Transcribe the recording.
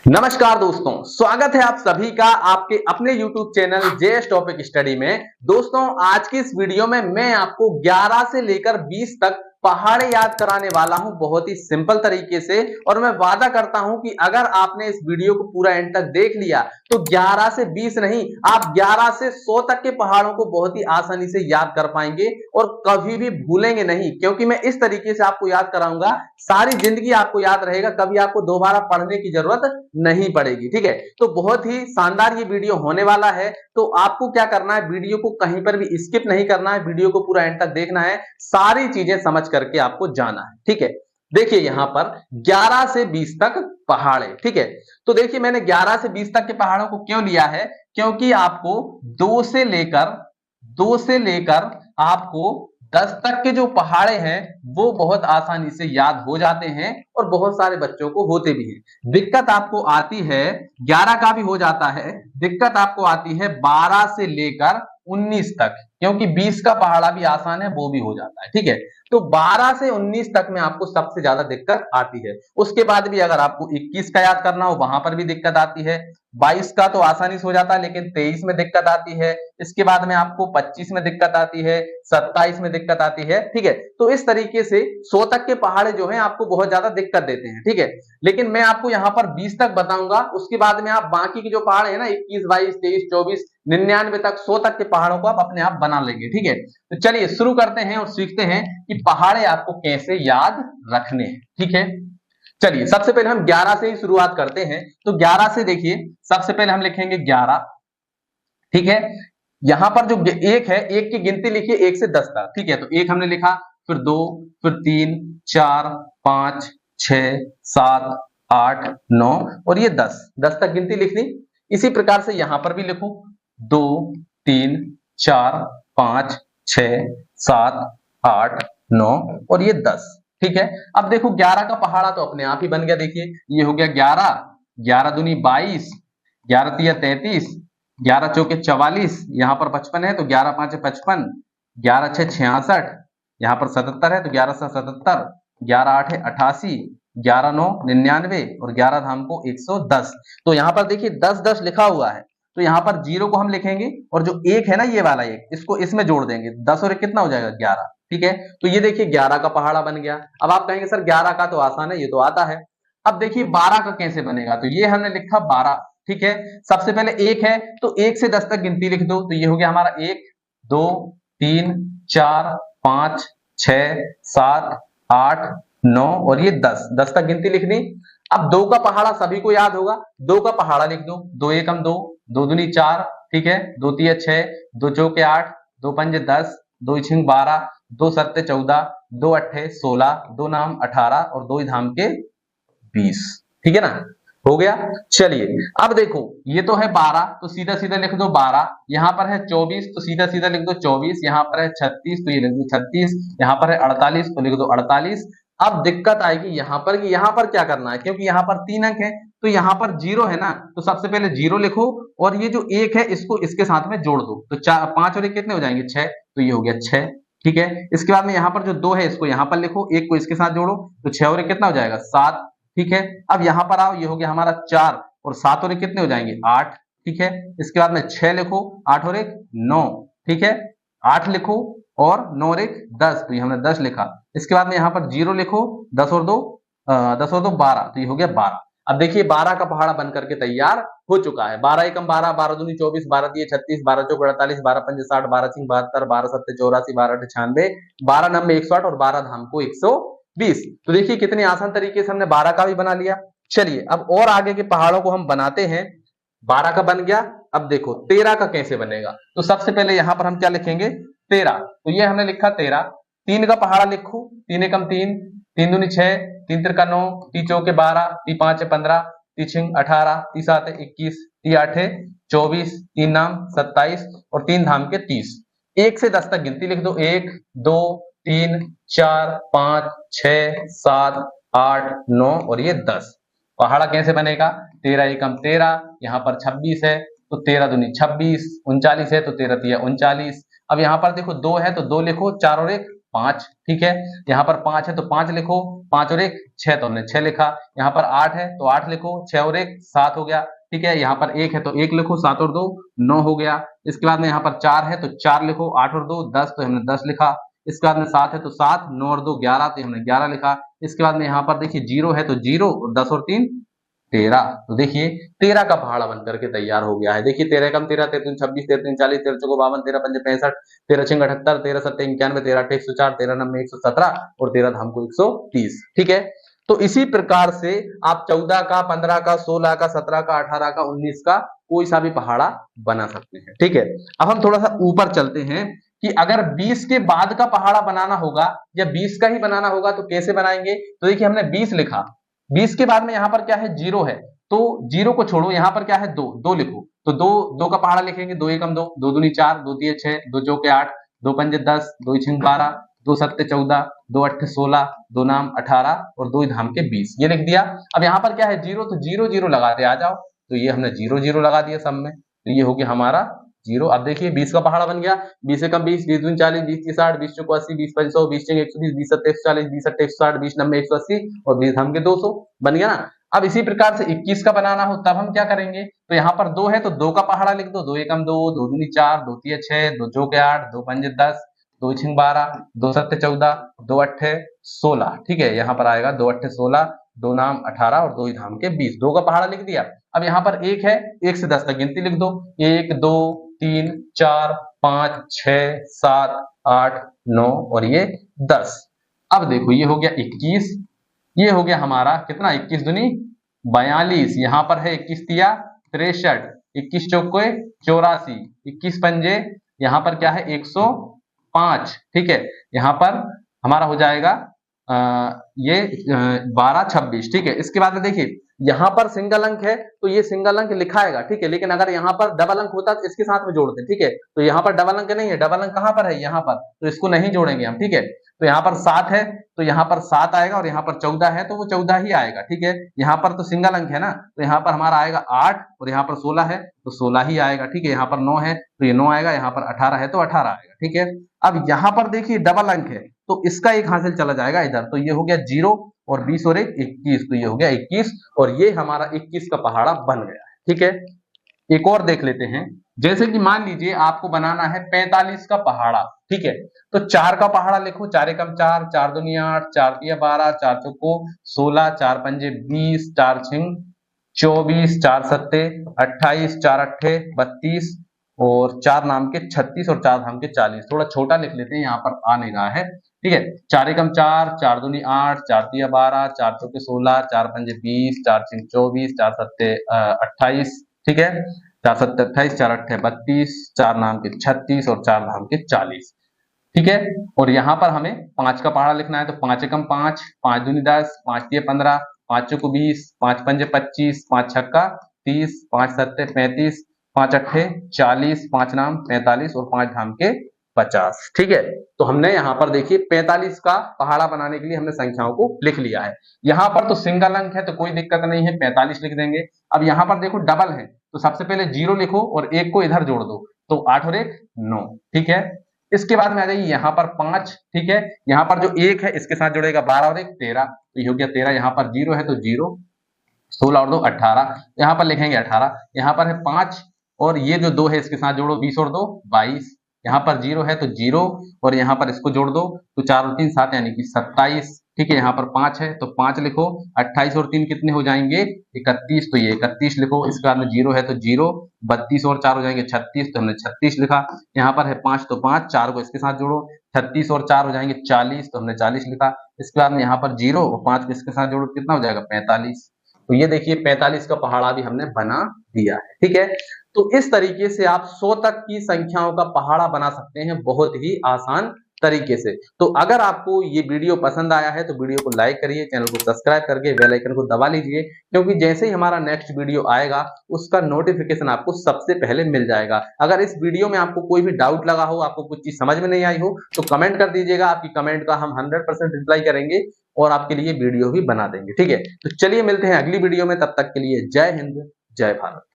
नमस्कार दोस्तों, स्वागत है आप सभी का आपके अपने YouTube channel JS topic study में। दोस्तों, आज की इस वीडियो में मैं आपको 11 से लेकर 20 तक पहाड़े याद कराने वाला हूं बहुत ही सिंपल तरीके से। और मैं वादा करता हूं कि अगर आपने इस वीडियो को पूरा एंड तक देख लिया तो 11 से 20 नहीं, आप 11 से 100 तक के पहाड़ों को बहुत ही आसानी से याद कर पाएंगे और कभी भी भूलेंगे नहीं, क्योंकि मैं इस तरीके से आपको याद कराऊंगा, सारी जिंदगी आपको याद रहेगा, कभी आपको दोबारा पढ़ने की जरूरत नहीं पड़ेगी। ठीक है, तो बहुत ही शानदार ये वीडियो होने वाला है। तो आपको क्या करना है, वीडियो को कहीं पर भी स्किप नहीं करना है, वीडियो को पूरा एंड तक देखना है, सारी चीजें समझ करके आपको जाना है। ठीक है, देखिए यहां पर 11 से 20 तक पहाड़ है। ठीक है, तो देखिए मैंने 11 से 20 तक के पहाड़ों को क्यों लिया है, क्योंकि आपको 2 से लेकर आपको 10 तक के जो पहाड़े हैं वो बहुत आसानी से याद हो जाते हैं और बहुत सारे बच्चों को होते भी हैं। दिक्कत आपको आती है 11 का भी हो जाता है, दिक्कत आपको आती है 12 से लेकर 19 तक, क्योंकि 20 का पहाड़ा भी आसान है, वो भी हो जाता है। ठीक है, तो 12 से 19 तक में आपको सबसे ज्यादा दिक्कत आती है। उसके बाद भी अगर आपको 21 का याद करना हो वहां पर भी दिक्कत आती है। 22 का तो आसानी से हो जाता है, लेकिन 23 में दिक्कत आती है। इसके बाद में आपको 25 में दिक्कत आती है, 27 में दिक्कत आती है। ठीक है, तो इस तरीके से 100 तक के पहाड़े जो हैं आपको बहुत ज्यादा दिक्कत देते हैं। ठीक है, लेकिन मैं आपको यहाँ पर 20 तक बताऊंगा, उसके बाद में आप बाकी के जो पहाड़ है ना 21, 22, 23, 24, 99 तक 100 तक के पहाड़ों को आप अपने आप बना लेंगे। ठीक है, तो चलिए शुरू करते हैं और सीखते हैं कि पहाड़े आपको कैसे याद रखने हैं। ठीक है, चलिए सबसे पहले हम 11 से ही शुरुआत करते हैं। तो 11 से देखिए, सबसे पहले हम लिखेंगे 11। ठीक है, यहां पर जो एक है, एक की गिनती लिखिए 1 से 10 तक। ठीक है, तो एक हमने लिखा, फिर 2, फिर 3, 4, 5, 6, 7, 8, 9 और ये 10 तक गिनती लिखनी। इसी प्रकार से यहां पर भी लिखूं 2, 3, 4, 5, 6, 7, 8, 9 और ये 10। ठीक है, अब देखो 11 का पहाड़ा तो अपने आप ही बन गया। देखिए ये हो गया 11, 11 दूनी 22, 11 तिया 33, 11 चौके 44, यहाँ पर 55 है तो 11 पांच 55, 11 छह 66, यहाँ पर 77 है तो 11 सा 77, 11 आठ है 88, 11 नौ 99 और 11 धाम को 110। तो यहाँ पर देखिए 10 10 लिखा हुआ है, तो यहाँ पर जीरो को हम लिखेंगे और जो एक है ना ये वाला एक, इसको इसमें जोड़ देंगे, 10 और एक कितना हो जाएगा 11। ठीक है, तो ये देखिए 11 का पहाड़ा बन गया। अब आप कहेंगे सर 11 का तो आसान है, ये तो आता है। अब देखिए 12 का कैसे बनेगा, तो ये हमने लिखा 12। ठीक है, सबसे पहले एक है तो 1 से 10 तक गिनती लिख दो, तो ये हो गया हमारा 1, 2, 3, 4, 5, 6, 7, 8, 9 और ये 10 तक गिनती लिखनी। अब 2 का पहाड़ा सभी को याद होगा, 2 का पहाड़ा लिख दो, 2 एकम 2, 2 दूनी 4, ठीक है, 2 तिया 6, 2 चौके 8, 2 पंजे 10, 2 छिंग 12, 2 सत्ते 14, 2 अट्ठे 16, 2 नाम 18 और 2 धाम के 20। ठीक है ना, हो गया। चलिए अब देखो ये तो है 12, तो सीधा सीधा लिख दो 12। यहाँ पर है 24 तो सीधा सीधा लिख दो 24। यहाँ पर है 36 तो ये लिख दो 36। यहाँ पर है 48 तो लिख दो 48। अब दिक्कत आएगी यहाँ पर कि यहाँ पर क्या करना है, क्योंकि यहाँ पर 3 अंक है तो यहाँ पर 0 है ना, तो सबसे पहले 0 लिखो और ये जो 1 है इसको इसके साथ में जोड़ दो, तो 5 और 1 कितने हो जाएंगे 6, तो ये हो गया 6। ठीक है, इसके बाद में यहाँ पर जो 2 है इसको यहाँ पर लिखो, 1 को इसके साथ जोड़ो, तो 6 और 1 कितना हो जाएगा 7। ठीक है, अब यहां पर आओ, ये हो गया हमारा 4 और 7 और 1 कितने हो जाएंगे 8। ठीक है, इसके बाद में 6 लिखो, 8 और 1 9। ठीक है, 8 लिखो और 9 और 1 10, तो ये हमने 10 लिखा। इसके बाद में यहाँ पर 0 लिखो, 10 और 2 12, तो ये हो गया 12। अब देखिए 12 का पहाड़ा बन करके तैयार हो चुका है। 12 एकम 12, 12 दूनी 24, 12 दिए 36, 12 चौक 48, 12 पंजे 60, 12 सिंह 72, 12 सत्ते 84, 12 अठे 96, 12 नब्बे 108 और 12 धाम को 120। तो देखिए कितनी आसान तरीके से हमने 12 का भी बना लिया। चलिए अब और आगे के पहाड़ों को हम बनाते हैं। 12 का बन गया, अब देखो 13 का कैसे बनेगा। तो सबसे पहले यहां पर हम क्या लिखेंगे 13, तो ये हमने लिखा 13। 3 का पहाड़ा लिखो, 3 एकम 3, 3 दूनी 6, 3 त्रिका 9, 3 चौके 12, 3 पांच 15, 3 छिंग 18, 3 सात 21, 3 आठ 24, 3 नाम 27 और 3 धाम के 30। 1 से 10 तक गिनती लिख दो, 1, 2, 3, 4, 5, 6, 7, 8, 9 और ये 10। पहाड़ा कैसे बनेगा, 13 एकम 13, यहाँ पर 26 है तो 13 दूनी 26, 39 है तो 13 तिया 39। अब यहाँ पर देखो 2 है तो 2 लिखो, 4 और 1 5, ठीक है। यहाँ पर 5 है तो 5 लिखो, 5 और 1 6, तो हमने 6 लिखा। यहाँ पर 8 है तो 8 लिखो, 6 और 1 7 हो गया, ठीक है। यहाँ पर 1 है तो 1 लिखो, 7 और 2 9 हो गया। इसके बाद में यहाँ पर 4 है तो 4 लिखो, 8 और 2 10, तो हमने 10 लिखा। इसके बाद में 7 है तो 7, 9 और 2 11, तो हमने 11 लिखा। इसके बाद में यहाँ पर देखिए 0 है तो 0 और 10 और 3 13, तो देखिए 13 का पहाड़ा बन करके तैयार हो गया है। देखिए 13 कम 13, 13 26, 13 40, 13 चौको 52, 13 पंजे 65, 13 छंग 78, 13 सत्ते 91, 13 अट्ठे 104, 13 नब्बे 117 और 13 धाम को 130, ठीक है। तो इसी प्रकार से आप 14 का, 15 का, 16 का, 17 का, 18 का, 19 का कोई सा भी पहाड़ा बना सकते हैं, ठीक है। अब हम थोड़ा सा ऊपर चलते हैं कि अगर 20 के बाद का पहाड़ा बनाना होगा या 20 का ही बनाना होगा तो कैसे बनाएंगे। तो देखिए हमने 20 लिखा, 20 के बाद में यहाँ पर क्या है 0 है, तो 0 को छोड़ो, यहाँ पर क्या है 2, 2 लिखो, तो 2 का पहाड़ा लिखेंगे, 2 एकम 2, 2 दूनी 4, 2 तिये 6, 2 चौके 8, 2 पंजे 10, 2 छंग 12, 2 सत्ते 14, 2 अट्ठे 16, 2 नाम 18 और 2 धाम के 20, ये लिख दिया। अब यहाँ पर क्या है 0, तो 0 0 लगाते आ जाओ, तो ये हमने 0 0 लगा दिया सब में, तो ये हो गया हमारा 0। अब देखिए 20 का पहाड़ा बन गया, 20 एकम 20, 20 दूनी 40, 20 तिये 60, 20 चौको 80, 20 पंजे 100, 20 छंग 120, 20 सत्ते 140, 20 अट्ठे 160, 20 नब्बे 180 और 20 धाम के 200, बन गया ना। अब इसी प्रकार से 21 का बनाना हो तब हम क्या करेंगे, तो यहाँ पर 2 है तो 2 का पहाड़ा लिख दो, 2 एकम 2, 2 दूनी 4, 2 तिये 6, 2 चौके 8, 2 पंजे 10, 2 छंग 12, 2 सत्ते 14, 2 अट्ठे 16, ठीक है। यहाँ पर आएगा 2 अट्ठे 16, 2 नाम 18 और 2 धाम के 20, 2 का पहाड़ा लिख दिया। अब यहाँ पर 1 है, 1 से 10 तक गिनती लिख दो, 1 2 3 4 5 6 7 8 9 और ये 10। अब देखो ये हो गया 21, ये हो गया हमारा कितना 21 दूनी 42, यहाँ पर है 21 तिया 63, 21 चौके 84, 21 पंजे यहाँ पर क्या है 105, ठीक है। यहाँ पर हमारा हो जाएगा ये 12 26, ठीक है। इसके बाद में देखिए यहाँ पर सिंगल अंक है तो ये सिंगल अंक लिखाएगा, ठीक है, लेकिन अगर यहाँ पर डबल अंक होता तो इसके साथ में जोड़ते, ठीक है। तो यहाँ पर डबल अंक नहीं है, डबल अंक कहाँ पर है यहाँ पर, तो इसको नहीं जोड़ेंगे हम, ठीक है। तो यहाँ पर 7 है तो यहाँ पर 7 आएगा और यहाँ पर 14 है तो वो 14 ही आएगा, ठीक है। यहाँ पर तो सिंगल अंक है ना, तो यहाँ पर हमारा आएगा 8 और यहाँ पर 16 है तो 16 ही आएगा, ठीक है। यहाँ पर 9 है तो ये 9 आएगा, यहाँ पर 18 है तो 18 आएगा, ठीक है। अब यहाँ पर देखिए डबल अंक है तो इसका एक हासिल चला जाएगा इधर, तो ये हो गया 0 और 20 और 1 21, तो ये हो गया 21 और ये हमारा 21 का पहाड़ा बन गया है, ठीक है। एक और देख लेते हैं, जैसे कि मान लीजिए आपको बनाना है 45 का पहाड़ा, ठीक है। तो 4 का पहाड़ा लिखो, 4 एकम 4, 4 दूनी 8, 4 तिया 12, 4 चौको 16, 4 पंजे 20, 4 छिंग 24, 4 सत्ते 28, 4 अट्ठे 32 और 4 नाम के 36 और 4 धाम के 40। थोड़ा छोटा लिख लेते हैं, यहाँ पर आ नहीं रहा है, ठीक है। 4 एकम 4, 4 दूनी 8, 4 तिया 12, 4 चौके 16, 4 पंजे 20, 4 छिंग 24, 4 सत्ते 28, ठीक है। 4 सत्ते 28, 4 अट्ठे 32, 4 नाम के 36 और 4 धाम के 40, ठीक है। और यहाँ पर हमें 5 का पहाड़ा लिखना है, तो 5 एकम 5, 5 दूनी 10, 5 तिया 15, 5 चौको 20, 5 पंजे 25, 5 छक्का 30, 5 सत्ते 35, 5 अट्ठे 40, 5 नाम 45 और 5 धाम के 50, ठीक है। तो हमने यहाँ पर देखिए 45 का पहाड़ा बनाने के लिए हमने संख्याओं को लिख लिया है। यहाँ पर तो सिंगल अंक है तो कोई दिक्कत नहीं है, 45 लिख देंगे। अब यहाँ पर देखो डबल है तो सबसे पहले 0 लिखो और 1 को इधर जोड़ दो, तो 8 और 1 9, ठीक है। इसके बाद में आ जाइए यहाँ पर 5, ठीक है। यहाँ पर जो 1 है इसके साथ जुड़ेगा 12 और 1 13, तो ये हो गया 13। यहाँ पर 0 है तो 0, 16 और 2 18, यहाँ पर लिखेंगे 18। यहाँ पर है 5 और ये जो 2 है इसके साथ जोड़ो, 20 और 2 22। यहाँ पर 0 है तो 0 और यहाँ पर इसको जोड़ दो, तो 4 और 3 7 यानी कि 27, ठीक है। यहाँ पर 5 है तो 5 लिखो, 28 और 3 कितने हो जाएंगे 31, तो ये 31 लिखो। इसके बाद में 0 है तो 0, 32 और 4 हो जाएंगे 36, तो हमने 36 लिखा। यहाँ पर है 5 तो 5, 4 को इसके साथ जोड़ो, 36 और 4 हो जाएंगे 40, तो हमने 40 लिखा। इसके बाद में यहाँ पर 0 और 5 को इसके साथ जोड़ो, कितना हो जाएगा 45। तो ये देखिए 45 का पहाड़ा भी हमने बना दिया है, ठीक है। तो इस तरीके से आप 100 तक की संख्याओं का पहाड़ा बना सकते हैं बहुत ही आसान तरीके से। तो अगर आपको ये वीडियो पसंद आया है तो वीडियो को लाइक करिए, चैनल को सब्सक्राइब करके बेल आइकन को दबा लीजिए, क्योंकि जैसे ही हमारा नेक्स्ट वीडियो आएगा उसका नोटिफिकेशन आपको सबसे पहले मिल जाएगा। अगर इस वीडियो में आपको कोई भी डाउट लगा हो, आपको कुछ चीज समझ में नहीं आई हो, तो कमेंट कर दीजिएगा। आपकी कमेंट का हम 100% रिप्लाई करेंगे और आपके लिए वीडियो भी बना देंगे, ठीक है। तो चलिए मिलते हैं अगली वीडियो में, तब तक के लिए जय हिंद जय भारत।